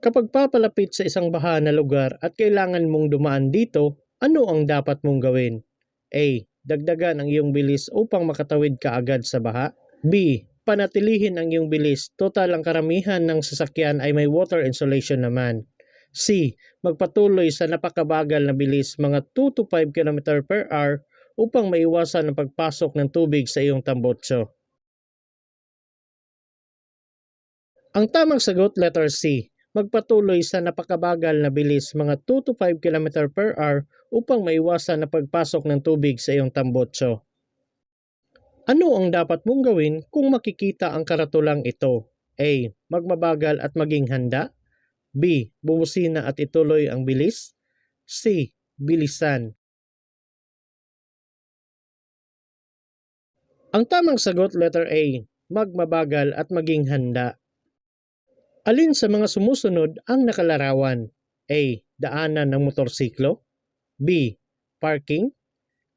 Kapag papalapit sa isang baha na lugar at kailangan mong dumaan dito, ano ang dapat mong gawin? A. Dagdagan ang iyong bilis upang makatawid ka agad sa baha. B. Panatilihin ang iyong bilis, total ang karamihan ng sasakyan ay may water insulation naman. C. Magpatuloy sa napakabagal na bilis mga 2 to 5 km/h upang maiwasan ang pagpasok ng tubig sa iyong tambutso. Ang tamang sagot, letter C. Magpatuloy sa napakabagal na bilis mga 2 to 5 km/h upang maiwasan ang pagpasok ng tubig sa iyong tambutso. Ano ang dapat mong gawin kung makikita ang karatulang ito? A. Magmabagal at maging handa. B. Bumusina at ituloy ang bilis. C. Bilisan. Ang tamang sagot, letter A. Magmabagal at maging handa. Alin sa mga sumusunod ang nakalarawan? A. Daanan ng motorsiklo. B. Parking.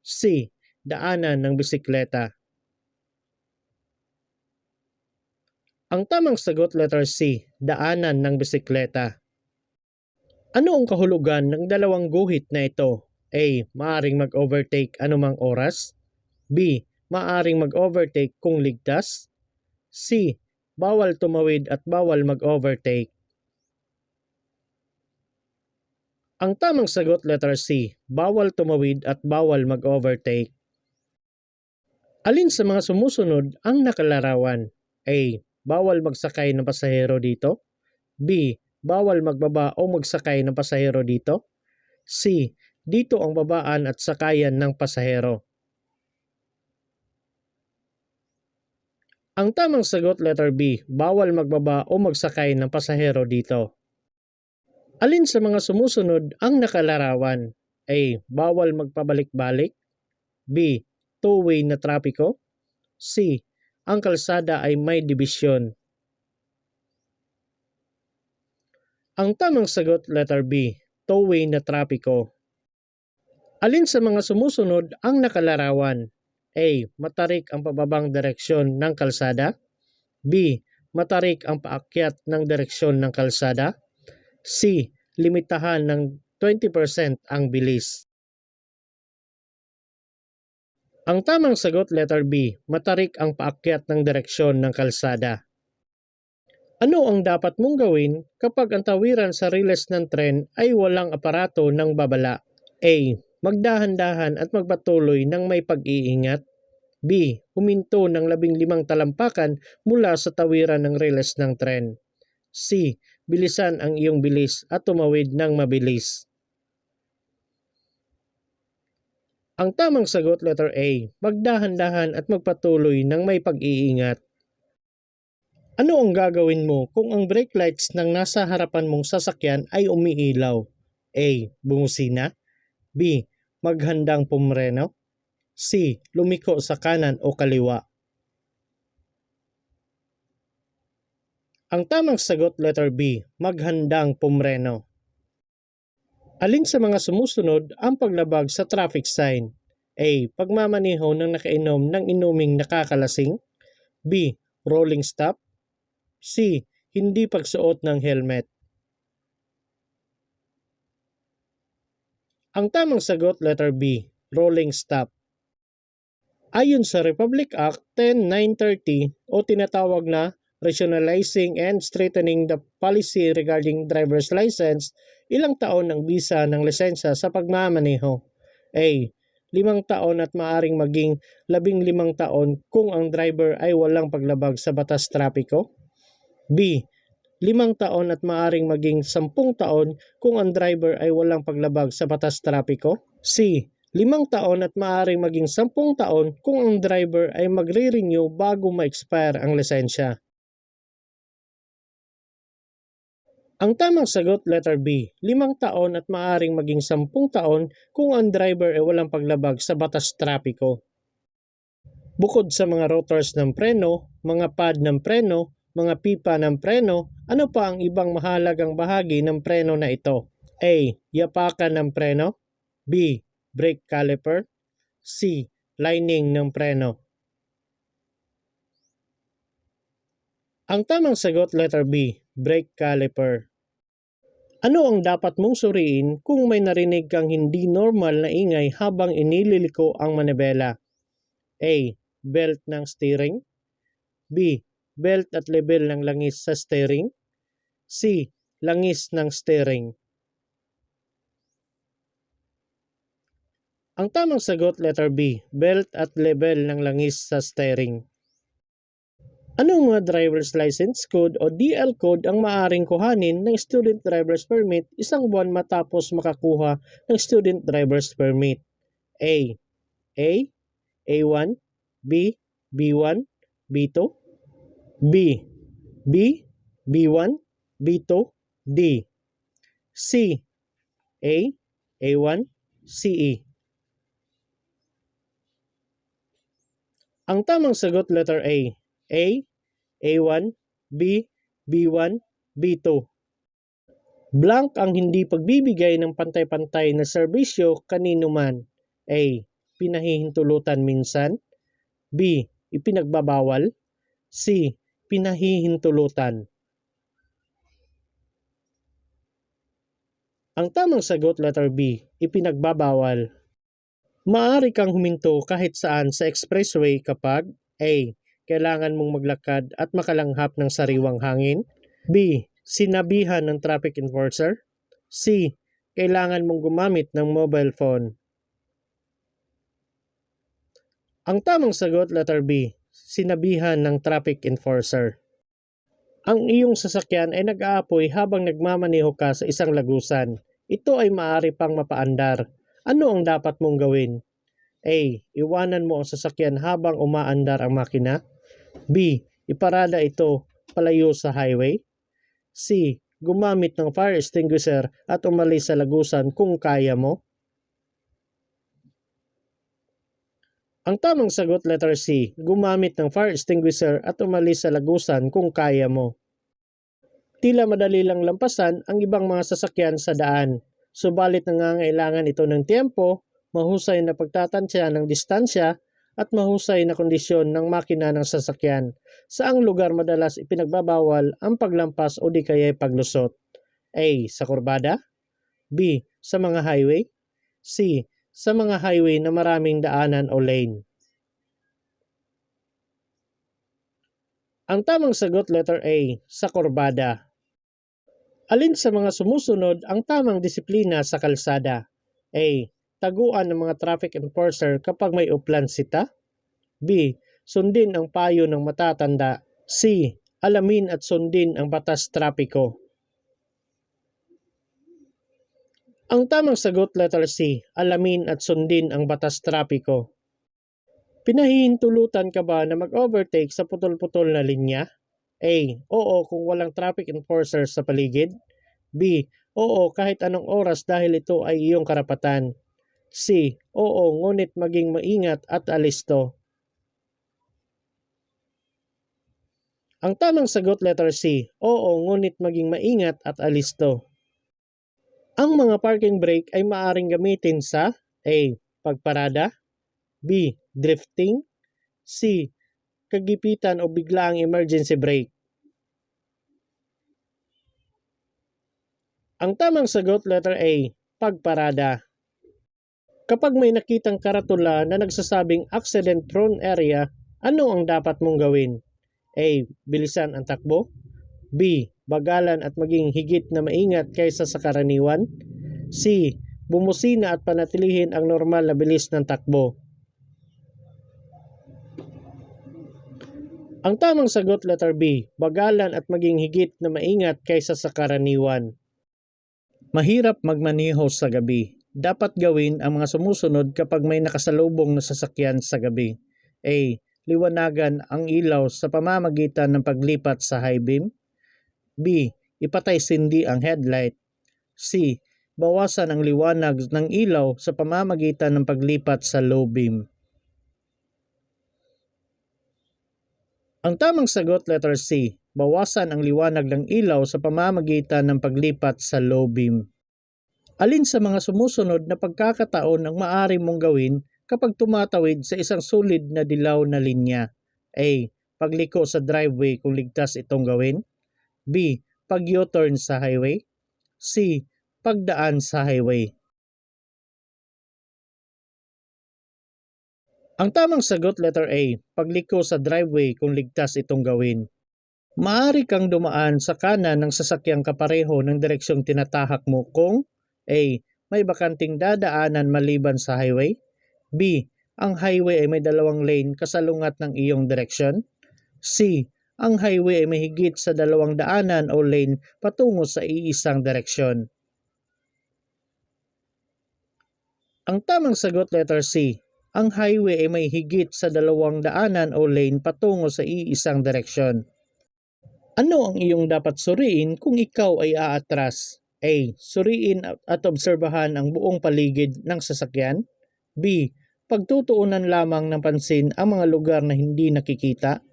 C. Daanan ng bisikleta. Ang tamang sagot, letter C. Daanan ng bisikleta. Ano ang kahulugan ng dalawang guhit na ito? A. Maaring mag-overtake anumang oras. B. Maaring mag-overtake kung ligtas. C. Bawal tumawid at bawal mag-overtake. Ang tamang sagot, letter C. Bawal tumawid at bawal mag-overtake. Alin sa mga sumusunod ang nakalarawan? A. Bawal magsakay ng pasahero dito. B. Bawal magbaba o magsakay ng pasahero dito. C. Dito ang babaan at sakayan ng pasahero. Ang tamang sagot, letter B. Bawal magbaba o magsakay ng pasahero dito. Alin sa mga sumusunod ang nakalarawan? A. Bawal magpabalik-balik. B. Two-way na trapiko. C. Ang kalsada ay may dibisyon. Ang tamang sagot, letter B. Two-way na trapiko. Alin sa mga sumusunod ang nakalarawan? A. Matarik ang pababang direksyon ng kalsada. B. Matarik ang paakyat ng direksyon ng kalsada. C. Limitahan ng 20% ang bilis. Ang tamang sagot, letter B. Matarik ang paakyat ng direksyon ng kalsada. Ano ang dapat mong gawin kapag ang tawiran sa riles ng tren ay walang aparato ng babala? A. Magdahan-dahan at magpatuloy ng may pag-iingat. B. Huminto ng 15 talampakan mula sa tawiran ng riles ng tren. C. Bilisan ang iyong bilis at tumawid ng mabilis. Ang tamang sagot, letter A. Magdahan-dahan at magpatuloy ng may pag-iingat. Ano ang gagawin mo kung ang brake lights ng nasa harapan mong sasakyan ay umiilaw? A. Bumusina. B. Maghandang pumreno. C. Lumiko sa kanan o kaliwa. Ang tamang sagot, letter B. Maghandang pumreno. Alin sa mga sumusunod ang paglabag sa traffic sign? A. Pagmamaneho ng nakainom ng inuming nakakalasing. B. Rolling stop. C. Hindi pagsuot ng helmet. Ang tamang sagot, letter B. Rolling stop. Ayon sa Republic Act 10930 o tinatawag na Rationalizing and Strengthening the Policy Regarding Driver's License, ilang taon ang bisa ng lisensya sa pagmamaneho? A. 5 taon at maaring maging 15 taon kung ang driver ay walang paglabag sa batas trapiko. B. 5 taon at maaring maging 10 taon kung ang driver ay walang paglabag sa batas trapiko. C. 5 taon at maaring maging 10 taon kung ang driver ay magre-renew bago ma-expire ang lisensya. Ang tamang sagot, letter B. 5 taon at maaring maging 10 taon kung ang driver ay walang paglabag sa batas trapiko. Bukod sa mga rotors ng preno, mga pad ng preno, mga pipa ng preno, ano pa ang ibang mahalagang bahagi ng preno na ito? A. Yapakan ng preno. B. Brake caliper. C. Lining ng preno. Ang tamang sagot, letter B. Brake caliper. Ano ang dapat mong suriin kung may narinig kang hindi normal na ingay habang inililiko ang manibela? A. Belt ng steering. B. Belt at level ng langis sa steering. C. Langis ng steering. Ang tamang sagot, letter B. Belt at level ng langis sa steering. Anong mga driver's license code o DL code ang maaaring kuhanin ng student driver's permit isang buwan matapos makakuha ng student driver's permit? A. A1, B, B1, B2, B, B, B1, B2, D. C. A1, CE. Ang tamang sagot, letter A. A1, B, B1, B2. Blank ang hindi pagbibigay ng pantay-pantay na serbisyo kanino man. A. Pinahihintulutan minsan. B. Ipinagbabawal. C. Pinahihintulutan. Ang tamang sagot, letter B. Ipinagbabawal. Maaari kang huminto kahit saan sa expressway kapag A. Kailangan mong maglakad at makalanghap ng sariwang hangin. B. Sinabihan ng traffic enforcer. C. Kailangan mong gumamit ng mobile phone. Ang tamang sagot, letter B. Sinabihan ng traffic enforcer. Ang iyong sasakyan ay nag-aapoy habang nagmamaneho ka sa isang lagusan. Ito ay maaari pang mapaandar. Ano ang dapat mong gawin? A. Iwanan mo ang sasakyan habang umaandar ang makina. B. Iparada ito palayo sa highway. C. Gumamit ng fire extinguisher at umalis sa lagusan kung kaya mo. Ang tamang sagot, letter C. Gumamit ng fire extinguisher at umalis sa lagusan kung kaya mo. Tila madali lang lampasan ang ibang mga sasakyan sa daan. Subalit nangangailangan ito ng tiempo, mahusay na pagtatansya ng distansya, at mahusay na kondisyon ng makina ng sasakyan. Saang lugar madalas ipinagbabawal ang paglampas o di kaya paglusot? A. Sa kurbada. B. Sa mga highway. C. Sa mga highway na maraming daanan o lane. Ang tamang sagot, letter A. Sa kurbada. Alin sa mga sumusunod ang tamang disiplina sa kalsada? A. Taguan ng mga traffic enforcer kapag may uplansita. B. Sundin ang payo ng matatanda. C. Alamin at sundin ang batas trapiko. Ang tamang sagot, letter C. Alamin at sundin ang batas trapiko. Pinahihintulutan ka ba na mag-overtake sa putol-putol na linya? A. Oo kung walang traffic enforcer sa paligid. B. Oo kahit anong oras dahil ito ay iyong karapatan. C. Oo ngunit maging maingat at alisto. Ang tamang sagot, letter C. Oo ngunit maging maingat at alisto. Ang mga parking brake ay maaaring gamitin sa A. Pagparada. B. Drifting. C. Kagipitan o biglaang emergency brake. Ang tamang sagot, letter A. Pagparada. Kapag may nakitang karatula na nagsasabing accident-prone area, ano ang dapat mong gawin? A. Bilisan ang takbo. B. Bagalan at maging higit na maingat kaysa sa karaniwan. C. Bumusina at panatilihin ang normal na bilis ng takbo. Ang tamang sagot, letter B. Bagalan at maging higit na maingat kaysa sa karaniwan. Mahirap magmaneho sa gabi. Dapat gawin ang mga sumusunod kapag may nakasalubong na sasakyan sa gabi. A. Liwanagan ang ilaw sa pamamagitan ng paglipat sa high beam. B. Ipatay sindi ang headlight. C. Bawasan ang liwanag ng ilaw sa pamamagitan ng paglipat sa low beam. Ang tamang sagot, letter C. Bawasan ang liwanag ng ilaw sa pamamagitan ng paglipat sa low beam. Alin sa mga sumusunod na pagkakataon ang maaari mong gawin kapag tumatawid sa isang sulid na dilaw na linya? A. Pagliko sa driveway kung ligtas itong gawin. B. Pag-U-turn sa highway. C. Pagdaan sa highway. Ang tamang sagot letter A, pagliko sa driveway kung ligtas itong gawin. Maaari kang dumaan sa kanan ng sasakyang kapareho ng direksyong tinatahak mo kung A. May bakanting dadaanan maliban sa highway. B. Ang highway ay may dalawang lane kasalungat ng iyong direksyon. C. Ang highway ay may higit sa dalawang daanan o lane patungo sa iisang direksyon. Ang tamang sagot letter C. Ang highway ay may higit sa dalawang daanan o lane patungo sa iisang direksyon. Ano ang iyong dapat suriin kung ikaw ay aatras? A. Suriin at obserbahan ang buong paligid ng sasakyan. B. Pagtutuunan lamang ng pansin ang mga lugar na hindi nakikita.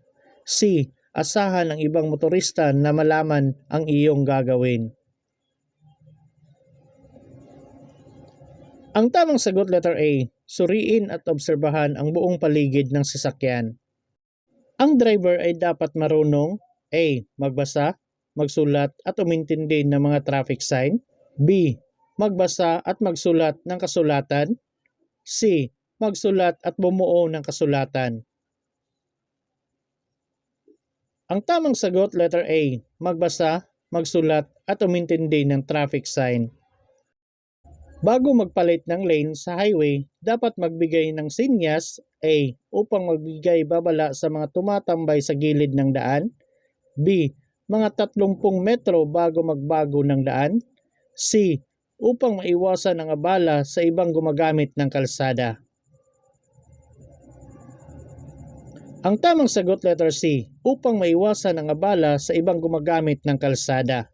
C. Asahan ang ibang motorista na malaman ang iyong gagawin. Ang tamang sagot letter A. Suriin at obserbahan ang buong paligid ng sasakyan. Ang driver ay dapat marunong A. Magbasa, magsulat at umintindi ng mga traffic sign. B. Magbasa at magsulat ng kasulatan. C. Magsulat at bumuo ng kasulatan. Ang tamang sagot letter A. Magbasa, magsulat at umintindi ng traffic sign. Bago magpalit ng lane sa highway, dapat magbigay ng sinyas A. Upang magbigay babala sa mga tumatambay sa gilid ng daan. B. Mga 30 metro bago magbago ng daan. C. Upang maiwasan ang abala sa ibang gumagamit ng kalsada. Ang tamang sagot letter C. Upang maiwasan ang abala sa ibang gumagamit ng kalsada.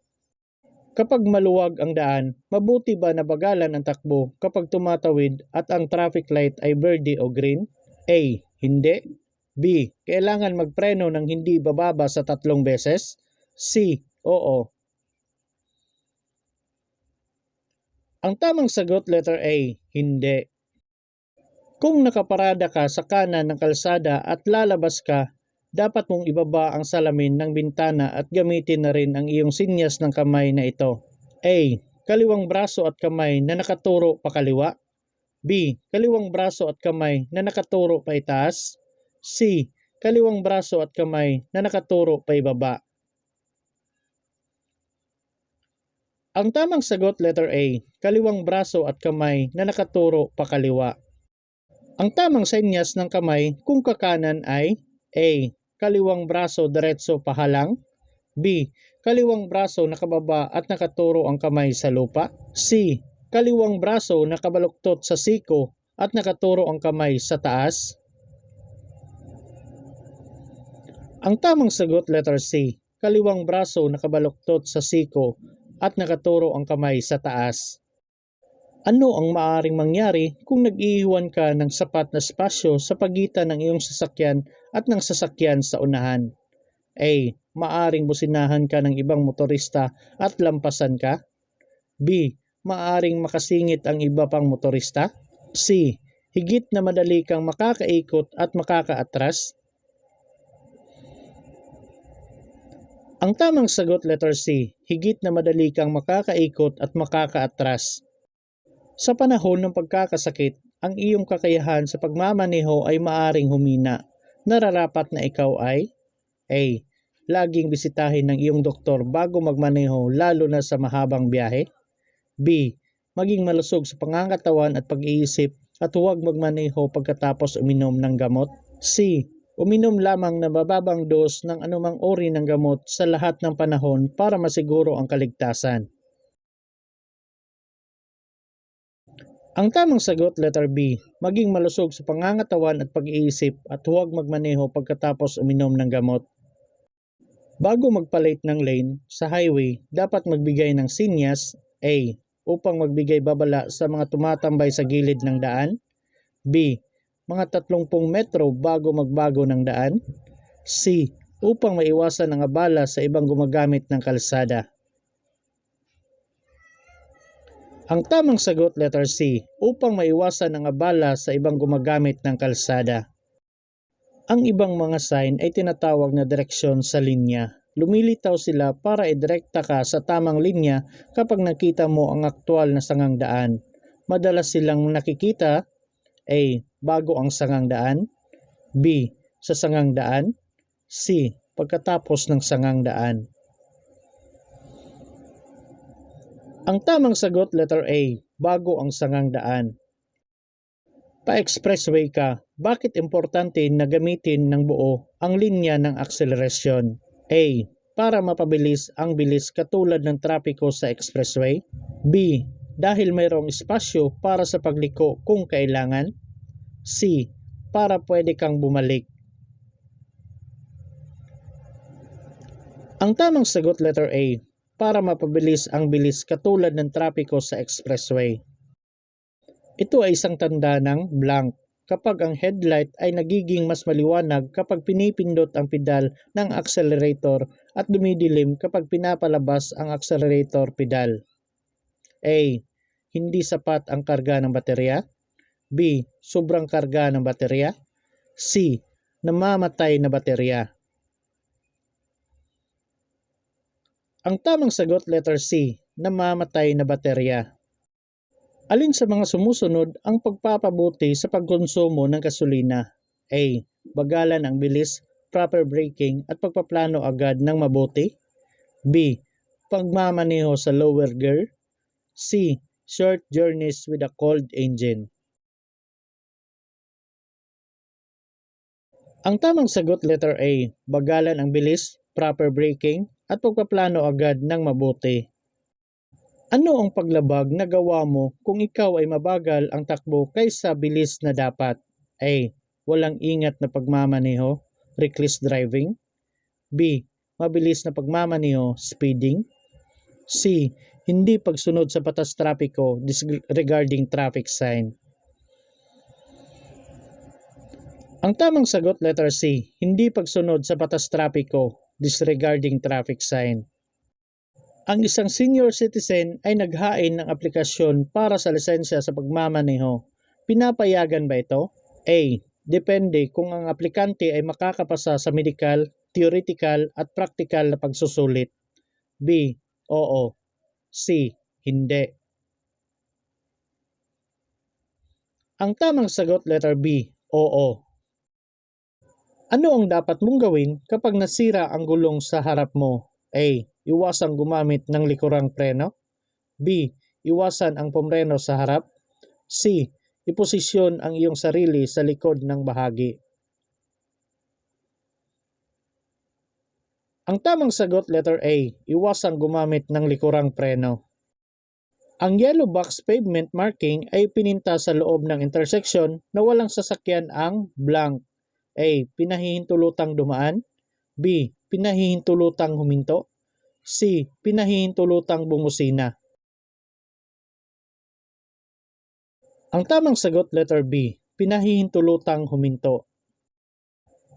Kapag maluwag ang daan, mabuti ba na bagalan ang takbo kapag tumatawid at ang traffic light ay verde o green? A. Hindi. B. Kailangan magpreno ng hindi bababa sa 3 beses? C. Oo. Ang tamang sagot letter A. Hindi. Kung nakaparada ka sa kanan ng kalsada at lalabas ka, dapat mong ibaba ang salamin ng bintana at gamitin na rin ang iyong sinyas ng kamay na ito. A. Kaliwang braso at kamay na nakaturo pa kaliwa. B. Kaliwang braso at kamay na nakaturo pa itaas. C. Kaliwang braso at kamay na nakaturo pa ibaba. Ang tamang sagot letter A. Kaliwang braso at kamay na nakaturo pa kaliwa. Ang tamang senyas ng kamay kung kakanan ay A. Kaliwang braso diretso pahalang. B. Kaliwang braso nakababa at nakaturo ang kamay sa lupa. C. Kaliwang braso nakabaluktot sa siko at nakaturo ang kamay sa taas. Ang tamang sagot letter C. Kaliwang braso nakabaluktot sa siko at nakaturo ang kamay sa taas. Ano ang maaaring mangyari kung nag-iiwan ka ng sapat na espasyo sa pagitan ng iyong sasakyan at ng sasakyan sa unahan? A. Maaaring businahan ka ng ibang motorista at lampasan ka. B. Maaaring makasingit ang iba pang motorista. C. Higit na madali kang makakaikot at makakaatras. Ang tamang sagot letter C. Higit na madali kang makakaikot at makakaatras. Sa panahon ng pagkakasakit, ang iyong kakayahan sa pagmamaneho ay maaring humina. Nararapat na ikaw ay A. Laging bisitahin ng iyong doktor bago magmaneho lalo na sa mahabang biyahe. B. Maging malusog sa pangangatawan at pag-iisip at huwag magmaneho pagkatapos uminom ng gamot. C. Uminom lamang na mababang dos ng anumang uri ng gamot sa lahat ng panahon para masiguro ang kaligtasan. Ang tamang sagot letter B. Maging malusog sa pangangatawan at pag-iisip at huwag magmaneho pagkatapos uminom ng gamot. Bago magpalit ng lane sa highway, dapat magbigay ng sinyas A. Upang magbigay babala sa mga tumatambay sa gilid ng daan. B. Mga 30 metro bago magbago ng daan. C. Upang maiwasan ang abala sa ibang gumagamit ng kalsada. Ang tamang sagot letter C. Upang maiwasan ang abala sa ibang gumagamit ng kalsada. Ang ibang mga sign ay tinatawag na direksyon sa linya. lumilitaw sila para idirekta ka sa tamang linya kapag nakita mo ang aktwal na sangang daan. Madalas silang nakikita A. Bago ang sangang daan, B. Sa sangang daan, C. Pagkatapos ng sangang daan. Ang tamang sagot, letter A. Bago ang sangang daan. Pa-expressway ka, bakit importante na gamitin ng buo ang linya ng acceleration? A. Para mapabilis ang bilis katulad ng trapiko sa expressway. B. Dahil mayroong espasyo para sa pagliko kung kailangan. C. Para pwede kang bumalik. Ang tamang sagot, letter A. Para mapabilis ang bilis katulad ng trapiko sa expressway. Ito ay isang tanda ng blank kapag ang headlight ay nagiging mas maliwanag kapag pinipindot ang pedal ng accelerator at dumidilim kapag pinapalabas ang accelerator pedal. A. Hindi sapat ang karga ng baterya. B. Sobrang karga ng baterya. C. Namamatay na baterya. Ang tamang sagot, letter C. Namamatay na baterya. Alin sa mga sumusunod ang pagpapabuti sa pagkonsumo ng gasolina? A. Bagalan ang bilis, proper braking at pagpaplano agad ng mabuti. B. Pagmamaneho sa lower gear. C. Short journeys with a cold engine. Ang tamang sagot, letter A. Bagalan ang bilis, proper braking at pagpaplano agad ng mabuti. Ano ang paglabag na gawa mo kung ikaw ay mabagal ang takbo kaysa bilis na dapat? A. Walang ingat na pagmamaneho, reckless driving. B. Mabilis na pagmamaneho, speeding. C. Hindi pagsunod sa batas trapiko, disregarding traffic sign. Ang tamang sagot, letter C. Hindi pagsunod sa batas trapiko, disregarding traffic sign. Ang isang senior citizen ay naghain ng aplikasyon para sa lisensya sa pagmamaneho. Pinapayagan ba ito? A. Depende kung ang aplikante ay makakapasa sa medical, theoretical at practical na pagsusulit. B. Oo. C. Hindi. Ang tamang sagot, letter B. Oo. Ano ang dapat mong gawin kapag nasira ang gulong sa harap mo? A. Iwasang gumamit ng likurang preno. B. Iwasan ang pumreno sa harap. C. Iposisyon ang iyong sarili sa likod ng bahagi. Ang tamang sagot, letter A. Iwasang gumamit ng likurang preno. Ang yellow box pavement marking ay pininta sa loob ng intersection na walang sasakyan ang blank. A. Pinahihintulutang dumaan. B. Pinahihintulutang huminto. C. Pinahihintulutang bumusina. Ang tamang sagot, letter B. Pinahihintulutang huminto.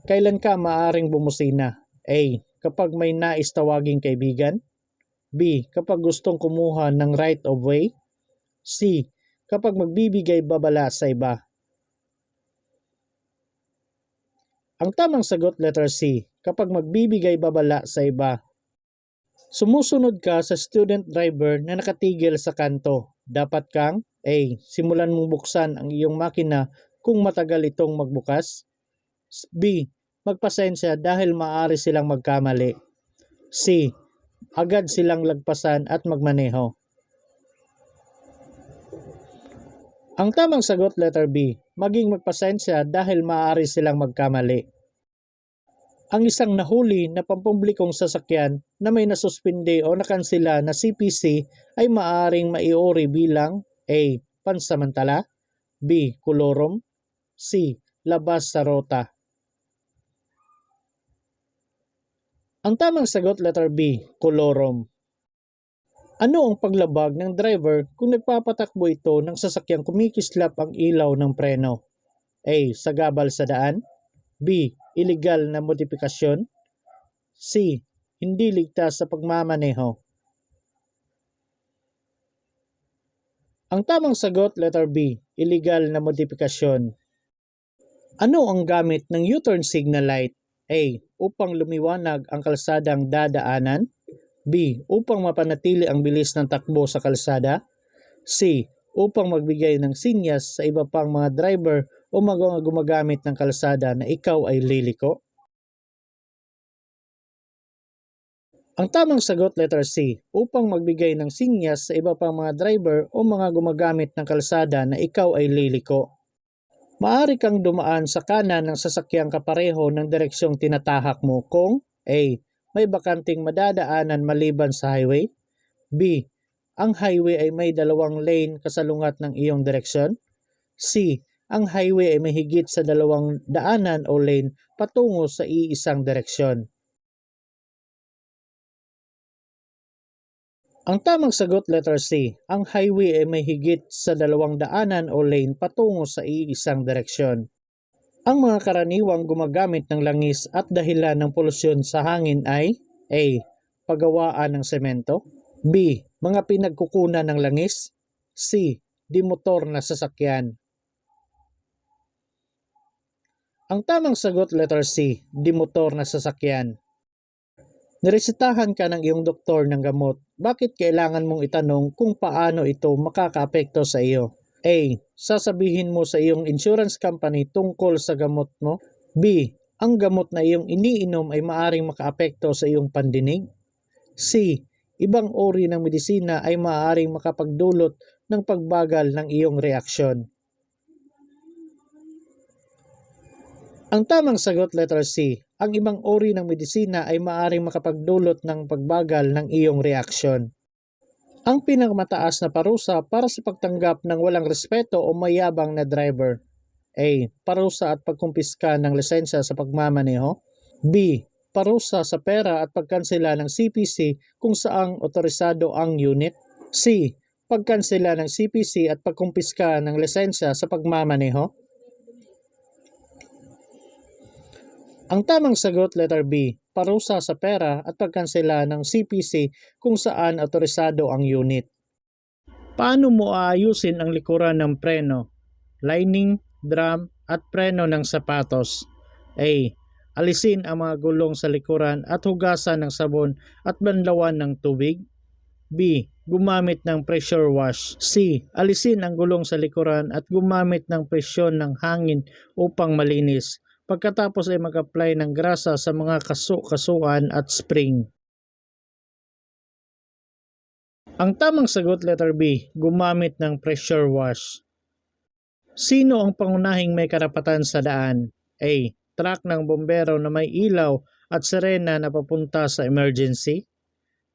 Kailan ka maaaring bumusina? A. Kapag may nais tawaging kaibigan. B. Kapag gustong kumuha ng right of way. C. Kapag magbibigay babala sa iba. Ang tamang sagot, letter C. Kapag magbibigay babala sa iba. Sumusunod ka sa student driver na nakatigil sa kanto. Dapat kang A. Simulan mong buksan ang iyong makina kung matagal itong magbukas. B. Magpasensya dahil maaari silang magkamali. C. Agad silang lagpasan at magmaneho. Ang tamang sagot, letter B. Maging magpasensya dahil maaari silang magkamali. Ang isang nahuli na pampublikong sasakyan na may nasuspinde o nakansela na CPC ay maaaring maiuri bilang A. Pansamantala. B. Kolorom. C. Labas sa rota. Ang tamang sagot, letter B. Kolorom. Ano ang paglabag ng driver kung nagpapatakbo ito ng sasakyang kumikislap ang ilaw ng preno? A. Sagabal sa daan. B. Illegal na modifikasyon. C. Hindi ligtas sa pagmamaneho. Ang tamang sagot, letter B. Illegal na modifikasyon. Ano ang gamit ng U-turn signal light? A. Upang lumiwanag ang kalsadang dadaanan. B. Upang mapanatili ang bilis ng takbo sa kalsada. C. Upang magbigay ng sinyas sa iba pang mga driver o mga gumagamit ng kalsada na ikaw ay liliko. Ang tamang sagot, letter C. Upang magbigay ng sinyas sa iba pang mga driver o mga gumagamit ng kalsada na ikaw ay liliko. Maaari kang dumaan sa kanan ng sasakyang kapareho ng direksyong tinatahak mo kung A. May bakanting madadaanan maliban sa highway. B. Ang highway ay may 2 lane kasalungat ng iyong direksyon. C. Ang highway ay may higit sa 2 daanan o lane patungo sa iisang direksyon. Ang tamang sagot, letter C. Ang highway ay may higit sa 2 daanan o lane patungo sa iisang direksyon. Ang mga karaniwang gumagamit ng langis at dahilan ng polusyon sa hangin ay A. Paggawaan ng semento. B. Mga pinagkukunan ng langis. C. Dimotor na sasakyan. Ang tamang sagot, letter C. Dimotor na sasakyan. Niresetahan ka ng iyong doktor ng gamot. Bakit kailangan mong itanong kung paano ito makakaapekto sa iyo? A. Sasabihin mo sa iyong insurance company tungkol sa gamot mo. B. Ang gamot na iyong iniinom ay maaaring makaapekto sa iyong pandinig. C. Ibang uri ng medisina ay maaaring makapagdulot ng pagbagal ng iyong reaksyon. Ang tamang sagot, letter C. Ang ibang uri ng medisina ay maaaring makapagdulot ng pagbagal ng iyong reaksyon. Ang pinakamataas na parusa para sa pagtanggap ng walang respeto o mayabang na driver. A. Parusa at pagkumpiska ng lisensya sa pagmamaneho. B. Parusa sa pera at pagkansela ng CPC kung saang otorisado ang unit. C. Pagkansela ng CPC at pagkumpiska ng lisensya sa pagmamaneho. Ang tamang sagot, letter B. Parusa sa pera at pagkansela ng CPC kung saan otorisado ang unit. Paano mo aayusin ang likuran ng preno, lining, drum, at preno ng sapatos? A. Alisin ang mga gulong sa likuran at hugasan ng sabon at banlawan ng tubig. B. Gumamit ng pressure wash. C. Alisin ang gulong sa likuran at gumamit ng presyon ng hangin upang malinis. Pagkatapos ay mag-apply ng grasa sa mga kasuan at spring. Ang tamang sagot, letter B. Gumamit ng pressure wash. Sino ang pangunahing may karapatan sa daan? A. Truck ng bombero na may ilaw at sirena na papunta sa emergency.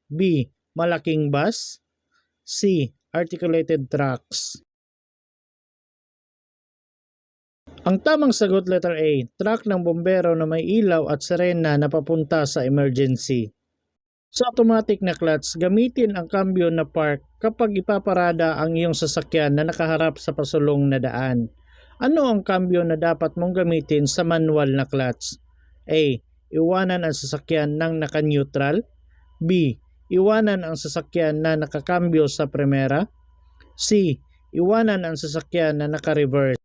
B. Malaking bus. C. Articulated trucks. Ang tamang sagot, letter A. Truck ng bombero na may ilaw at sirena na papunta sa emergency. Sa automatic na clutch, gamitin ang cambio na park kapag ipaparada ang iyong sasakyan na nakaharap sa pasulong na daan. Ano ang cambio na dapat mong gamitin sa manual na clutch? A. Iwanan ang sasakyan ng naka-neutral. B. Iwanan ang sasakyan na nakakambyo sa primera. C. Iwanan ang sasakyan na naka-reverse.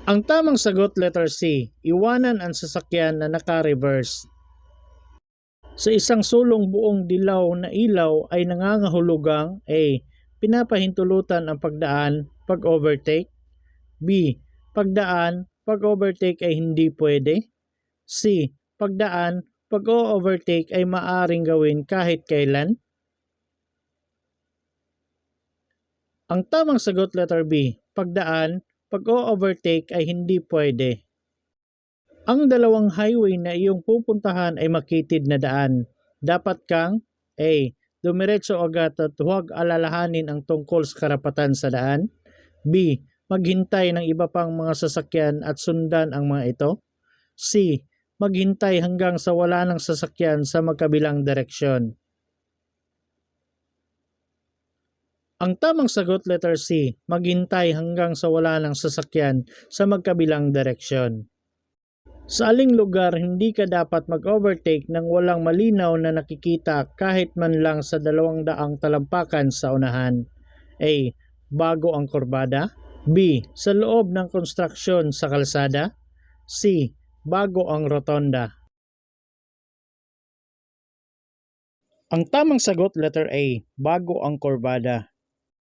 Ang tamang sagot, letter C. Iwanan ang sasakyan na naka-reverse. Sa isang sulong buong dilaw na ilaw ay nangangahulugang A. Pinapahintulutan ang pagdaan, pag-overtake. B. Pagdaan, pag-overtake ay hindi pwede. C. Pagdaan, pag-overtake ay maaaring gawin kahit kailan. Ang tamang sagot, letter B. Pagdaan, pag-overtake ay hindi pwede. Ang 2 highway na iyong pupuntahan ay makitid na daan. Dapat kang A. Dumiretso agad at huwag alalahanin ang tungkol sa karapatan sa daan. B. Maghintay ng iba pang mga sasakyan at sundan ang mga ito. C. Maghintay hanggang sa wala ng sasakyan sa magkabilang direksyon. Ang tamang sagot, letter C. Maghintay hanggang sa wala ng sasakyan sa magkabilang direksyon. Sa aling lugar hindi ka dapat mag-overtake nang walang malinaw na nakikita kahit man lang sa 200 talampakan sa unahan? A. Bago ang kurbada. B. Sa loob ng konstruksyon sa kalsada. C. Bago ang rotonda. Ang tamang sagot letter A. Bago ang kurbada.